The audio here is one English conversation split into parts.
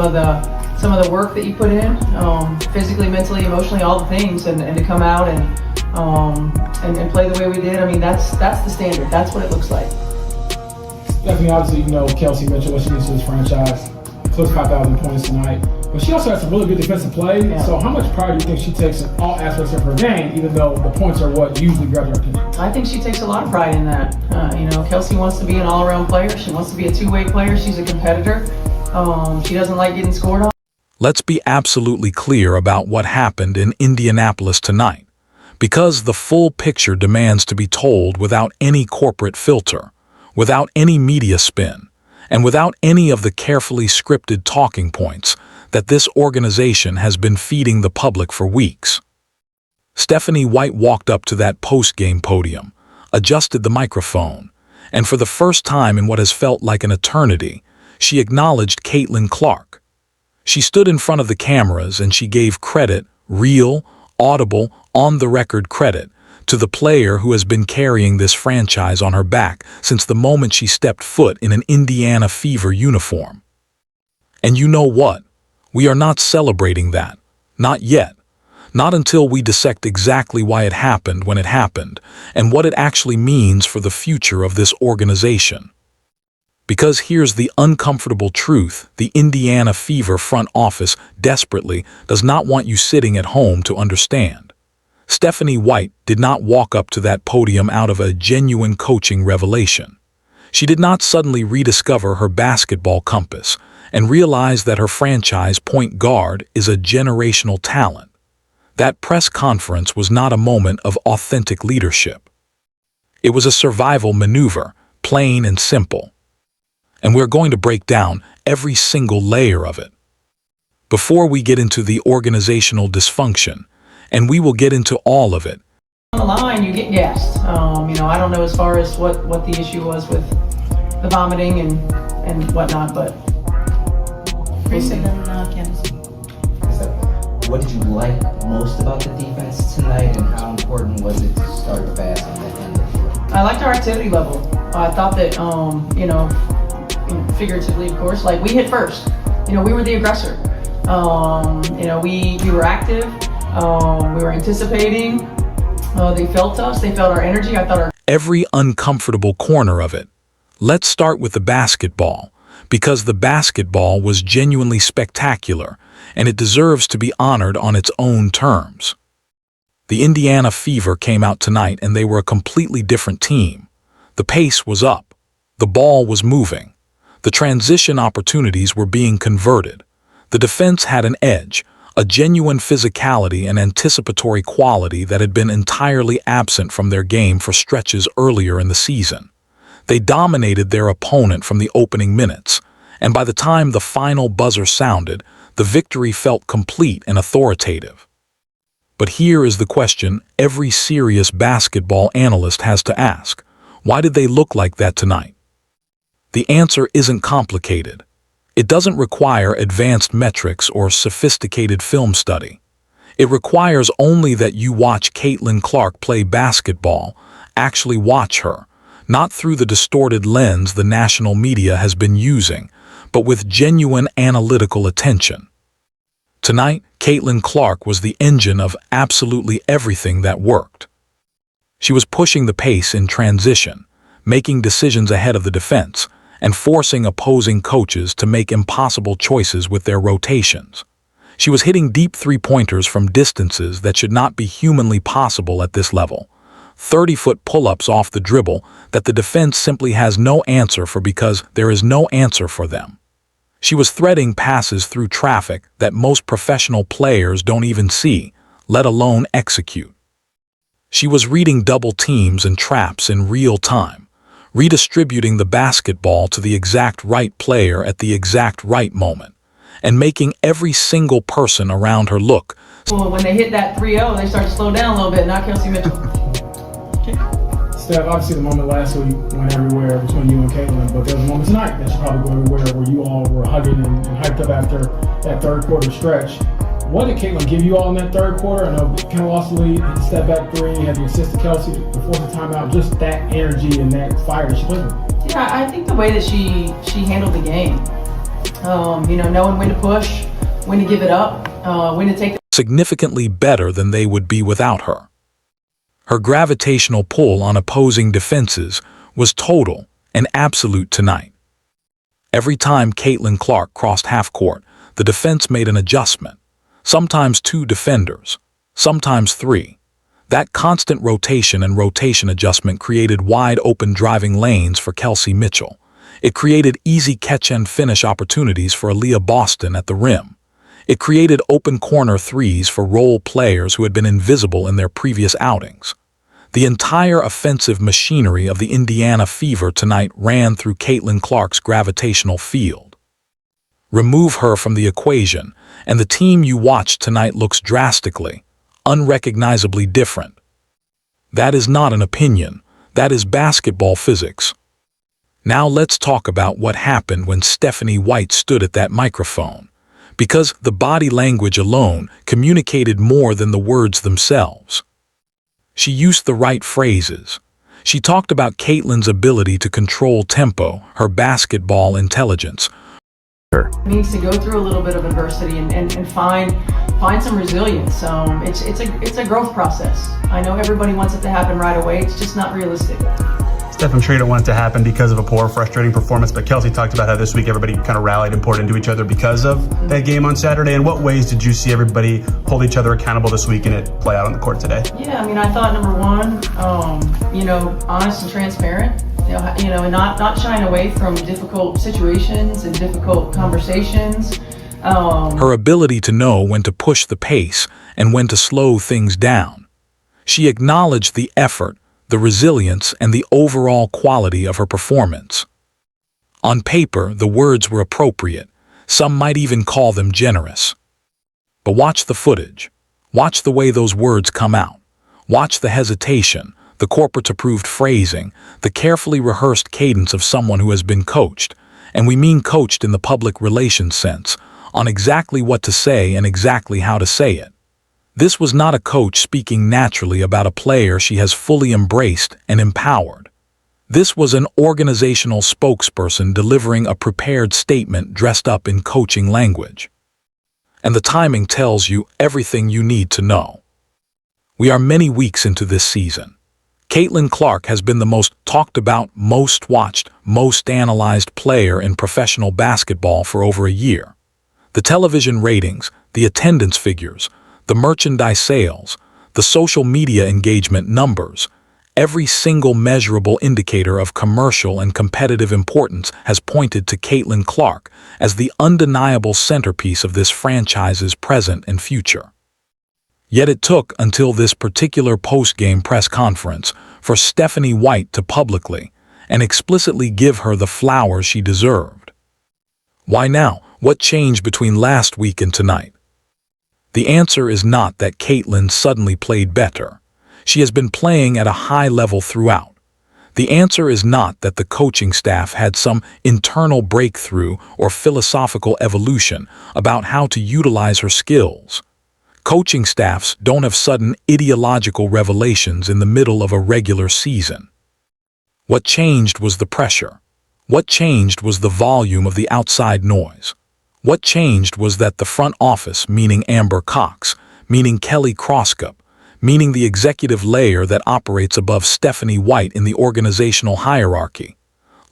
Some of the work that you put in, physically, mentally, emotionally, all the things, and to come out and play the way we did. I mean, that's the standard. That's what it looks like. Stephanie, obviously, Kelsey mentioned what she means to this franchise. Close 5,000 points tonight. But she also has some really good defensive play. Yeah. So how much pride do you think she takes in all aspects of her game, even though the points are what usually grab her attention? I think she takes a lot of pride in that. Kelsey wants to be an all-around player. She wants to be a two-way player. She's a competitor. She doesn't like getting scored on. Let's be absolutely clear about what happened in Indianapolis tonight, because the full picture demands to be told without any corporate filter, without any media spin, and without any of the carefully scripted talking points that this organization has been feeding the public for weeks. Stephanie White walked up to that post-game podium, adjusted the microphone, and for the first time in what has felt like an eternity, she acknowledged Caitlin Clark. She stood in front of the cameras and she gave credit, real, audible, on-the-record credit, to the player who has been carrying this franchise on her back since the moment she stepped foot in an Indiana Fever uniform. And you know what? We are not celebrating that. Not yet. Not until we dissect exactly why it happened when it happened and what it actually means for the future of this organization. Because here's the uncomfortable truth: the Indiana Fever front office desperately does not want you sitting at home to understand. Stephanie White did not walk up to that podium out of a genuine coaching revelation. She did not suddenly rediscover her basketball compass and realize that her franchise point guard is a generational talent. That press conference was not a moment of authentic leadership. It was a survival maneuver, plain and simple. And we're going to break down every single layer of it. Before we get into the organizational dysfunction, and we will get into all of it. On the line, you get gassed. I don't know as far as what the issue was with the vomiting and whatnot, but we'll see. What did you like most about the defense tonight, and how important was it to start fast and then end it? I liked our activity level. I thought that, figuratively, of course, like we hit first. We were the aggressor. We were active. We were anticipating. They felt us. They felt our energy. I thought every uncomfortable corner of it. Let's start with the basketball, because the basketball was genuinely spectacular, and it deserves to be honored on its own terms. The Indiana Fever came out tonight, and they were a completely different team. The pace was up. The ball was moving. The transition opportunities were being converted. The defense had an edge, a genuine physicality and anticipatory quality that had been entirely absent from their game for stretches earlier in the season. They dominated their opponent from the opening minutes, and by the time the final buzzer sounded, the victory felt complete and authoritative. But here is the question every serious basketball analyst has to ask: why did they look like that tonight? The answer isn't complicated. It doesn't require advanced metrics or sophisticated film study. It requires only that you watch Caitlin Clark play basketball, actually watch her, not through the distorted lens the national media has been using, but with genuine analytical attention. Tonight, Caitlin Clark was the engine of absolutely everything that worked. She was pushing the pace in transition, making decisions ahead of the defense, and forcing opposing coaches to make impossible choices with their rotations. She was hitting deep three-pointers from distances that should not be humanly possible at this level. 30-foot pull-ups off the dribble that the defense simply has no answer for because there is no answer for them. She was threading passes through traffic that most professional players don't even see, let alone execute. She was reading double teams and traps in real time, redistributing the basketball to the exact right player at the exact right moment, and making every single person around her look. Well, when they hit that 3-0, they start to slow down a little bit, not Kelsey Mitchell. Steph, obviously the moment last week went everywhere between you and Caitlin, but there was a moment tonight that should probably go everywhere where you all were hugging and hyped up after that third quarter stretch. What did Caitlin give you all in that third quarter? I know kind of lost the lead, hit the step back three, had the assist to Kelsey before the timeout, just that energy and that fire that she played with. Yeah, I think the way that she handled the game, Knowing when to push, when to give it up, when to take significantly better than they would be without her. Her gravitational pull on opposing defenses was total and absolute tonight. Every time Caitlin Clark crossed half court, the defense made an adjustment, sometimes 2 defenders, sometimes 3. That constant rotation and rotation adjustment created wide open driving lanes for Kelsey Mitchell. It created easy catch and finish opportunities for Aaliyah Boston at the rim. It created open corner threes for role players who had been invisible in their previous outings. The entire offensive machinery of the Indiana Fever tonight ran through Caitlin Clark's gravitational field. Remove her from the equation, and the team you watched tonight looks drastically, unrecognizably different. That is not an opinion. That is basketball physics. Now let's talk about what happened when Stephanie White stood at that microphone, because the body language alone communicated more than the words themselves. She used the right phrases. She talked about Caitlin's ability to control tempo, her basketball intelligence. It needs to go through a little bit of adversity and find some resilience. It's a growth process. I know everybody wants it to happen right away. It's just not realistic. Steph, I'm sure you don't want it to happen because of a poor, frustrating performance, but Kelsey talked about how this week everybody kind of rallied and poured into each other because of that game on Saturday. In what ways did you see everybody hold each other accountable this week and it play out on the court today? Yeah, I thought number one, honest and transparent, and not shying away from difficult situations and difficult conversations. Her ability to know when to push the pace and when to slow things down. She acknowledged the effort, the resilience, and the overall quality of her performance. On paper, the words were appropriate. Some might even call them generous. But watch the footage. Watch the way those words come out. Watch the hesitation, the corporate-approved phrasing, the carefully rehearsed cadence of someone who has been coached, and we mean coached in the public relations sense, on exactly what to say and exactly how to say it. This was not a coach speaking naturally about a player she has fully embraced and empowered. This was an organizational spokesperson delivering a prepared statement dressed up in coaching language. And the timing tells you everything you need to know. We are many weeks into this season. Caitlin Clark has been the most talked about, most watched, most analyzed player in professional basketball for over a year. The television ratings, the attendance figures, the merchandise sales, the social media engagement numbers, every single measurable indicator of commercial and competitive importance has pointed to Caitlin Clark as the undeniable centerpiece of this franchise's present and future. Yet it took until this particular post-game press conference for Stephanie White to publicly and explicitly give her the flowers she deserved. Why now? What changed between last week and tonight? The answer is not that Caitlin suddenly played better. She has been playing at a high level throughout. The answer is not that the coaching staff had some internal breakthrough or philosophical evolution about how to utilize her skills. Coaching staffs don't have sudden ideological revelations in the middle of a regular season. What changed was the pressure. What changed was the volume of the outside noise. What changed was that the front office, meaning Amber Cox, meaning Kelly Crosscup, meaning the executive layer that operates above Stephanie White in the organizational hierarchy,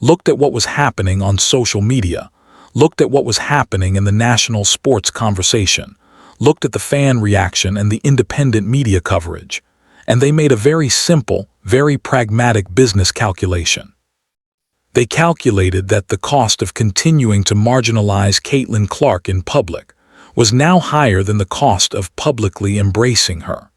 looked at what was happening on social media, looked at what was happening in the national sports conversation, looked at the fan reaction and the independent media coverage, and they made a very simple, very pragmatic business calculation. They calculated that the cost of continuing to marginalize Caitlin Clark in public was now higher than the cost of publicly embracing her.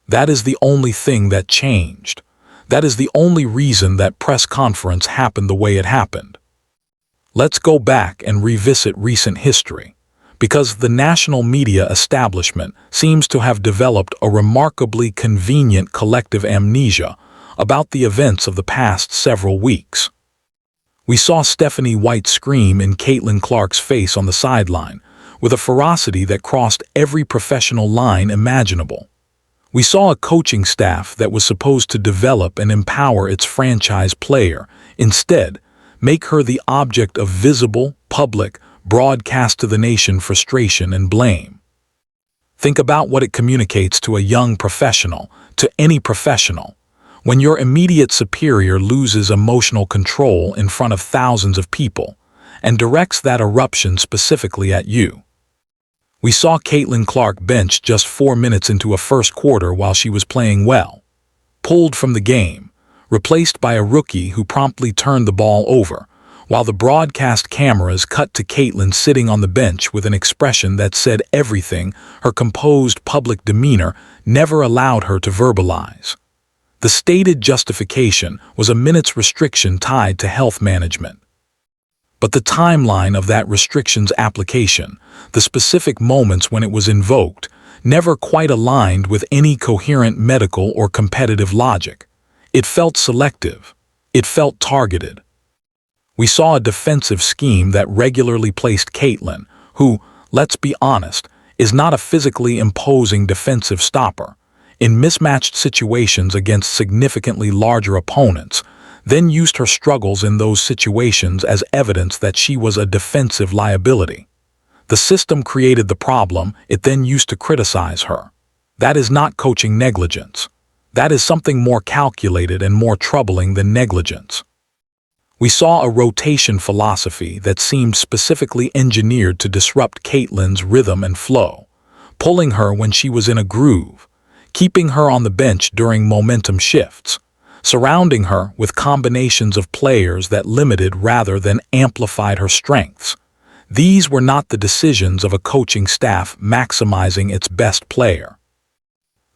That is the only thing that changed. That is the only reason that press conference happened the way it happened. Let's go back and revisit recent history, because the national media establishment seems to have developed a remarkably convenient collective amnesia about the events of the past several weeks. We saw Stephanie White scream in Caitlin Clark's face on the sideline with a ferocity that crossed every professional line imaginable. We saw a coaching staff that was supposed to develop and empower its franchise player, instead, make her the object of visible, public, broadcast to the nation frustration and blame. Think about what it communicates to a young professional, to any professional, when your immediate superior loses emotional control in front of thousands of people and directs that eruption specifically at you. We saw Caitlin Clark benched just 4 minutes into a first quarter while she was playing well, pulled from the game, replaced by a rookie who promptly turned the ball over, while the broadcast cameras cut to Caitlin sitting on the bench with an expression that said everything her composed public demeanor never allowed her to verbalize. The stated justification was a minute's restriction tied to health management. But the timeline of that restriction's application, the specific moments when it was invoked, never quite aligned with any coherent medical or competitive logic. It felt selective. It felt targeted. We saw a defensive scheme that regularly placed Caitlin, who, let's be honest, is not a physically imposing defensive stopper, in mismatched situations against significantly larger opponents, then used her struggles in those situations as evidence that she was a defensive liability. The system created the problem it then used to criticize her. That is not coaching negligence. That is something more calculated and more troubling than negligence. We saw a rotation philosophy that seemed specifically engineered to disrupt Caitlin's rhythm and flow, pulling her when she was in a groove, keeping her on the bench during momentum shifts, surrounding her with combinations of players that limited rather than amplified her strengths. These were not the decisions of a coaching staff maximizing its best player.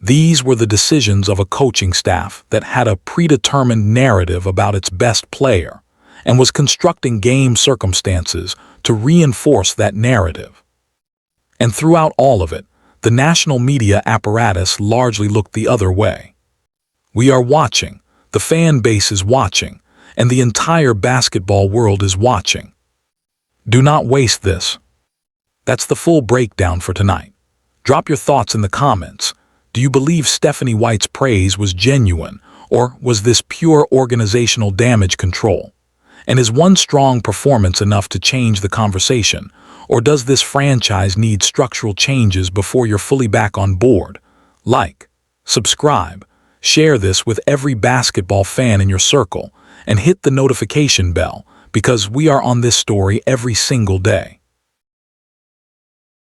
These were the decisions of a coaching staff that had a predetermined narrative about its best player and was constructing game circumstances to reinforce that narrative. And throughout all of it, the national media apparatus largely looked the other way. We are watching, the fan base is watching, and the entire basketball world is watching. Do not waste this. That's the full breakdown for tonight. Drop your thoughts in the comments. Do you believe Stephanie White's praise was genuine, or was this pure organizational damage control? And is one strong performance enough to change the conversation, or does this franchise need structural changes before you're fully back on board? Like, subscribe, share this with every basketball fan in your circle, and hit the notification bell, because we are on this story every single day.